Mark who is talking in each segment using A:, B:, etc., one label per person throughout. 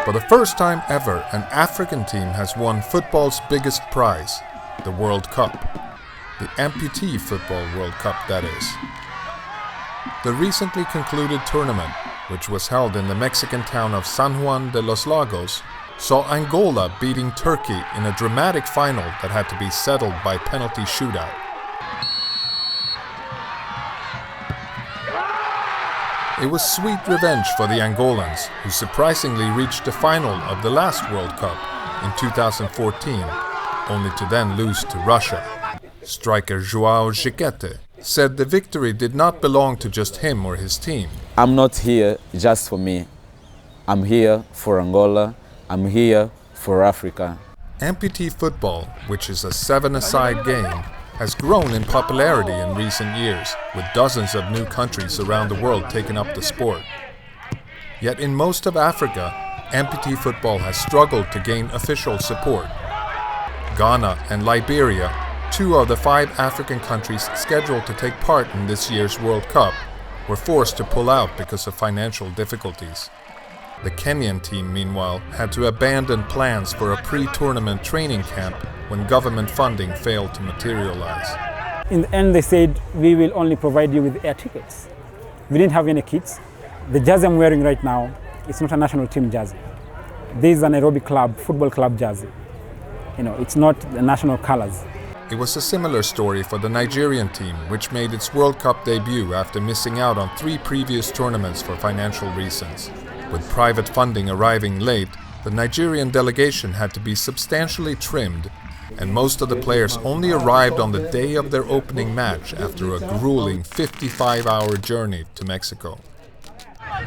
A: For the first time ever, an African team has won football's biggest prize, the World Cup. The Amputee Football World Cup, that is. The recently concluded tournament, which was held in the Mexican town of San Juan de los Lagos, saw Angola beating Turkey in a dramatic final that had to be settled by penalty shootout. It was sweet revenge for the Angolans, who surprisingly reached the final of the last World Cup in 2014, only to then lose to Russia. Striker João Chiquete said the victory did not belong to just him or his team.
B: I'm not here just for me. I'm here for Angola. I'm here for Africa.
A: Amputee football, which is a seven-a-side game, has grown in popularity in recent years, with dozens of new countries around the world taking up the sport. Yet in most of Africa, amputee football has struggled to gain official support. Ghana and Liberia, two of the 5 African countries scheduled to take part in this year's World Cup, were forced to pull out because of financial difficulties. The Kenyan team, meanwhile, had to abandon plans for a pre-tournament training camp when government funding failed to materialize.
C: In the end, they said, we will only provide you with air tickets. We didn't have any kits. The jersey I'm wearing right now, it's not a national team jersey. This is a Nairobi club, football club jersey. It's not the national colors.
A: It was a similar story for the Nigerian team, which made its World Cup debut after missing out on 3 previous tournaments for financial reasons. With private funding arriving late, the Nigerian delegation had to be substantially trimmed, and most of the players only arrived on the day of their opening match after a grueling 55-hour journey to Mexico.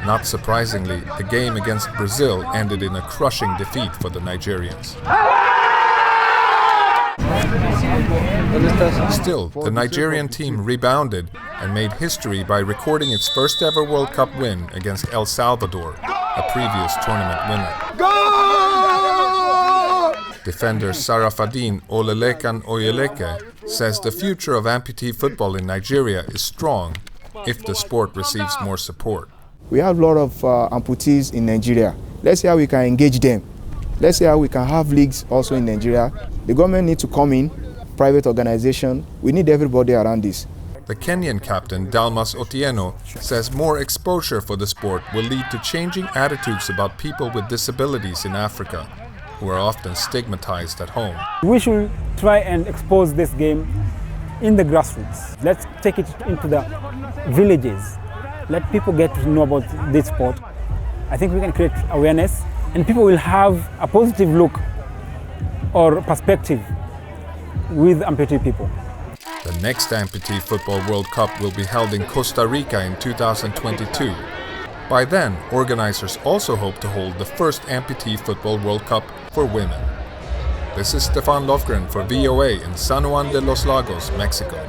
A: Not surprisingly, the game against Brazil ended in a crushing defeat for the Nigerians. Still, the Nigerian team rebounded and made history by recording its first ever World Cup win against El Salvador, a previous tournament winner. Defender Sarafadin Olelekan Oyeleke says the future of amputee football in Nigeria is strong if the sport receives more support.
D: We have a lot of amputees in Nigeria. Let's see how we can engage them. Let's see how we can have leagues also in Nigeria. The government needs to come in, private organization. We need everybody around this.
A: The Kenyan captain, Dalmas Otieno, says more exposure for the sport will lead to changing attitudes about people with disabilities in Africa, who are often stigmatized at home.
C: We should try and expose this game in the grassroots. Let's take it into the villages. Let people get to know about this sport. I think we can create awareness, and people will have a positive look or perspective with amputee people.
A: The next Amputee Football World Cup will be held in Costa Rica in 2022. By then, organizers also hope to hold the first Amputee Football World Cup for women. This is Stefan Lofgren for VOA in San Juan de los Lagos, Mexico.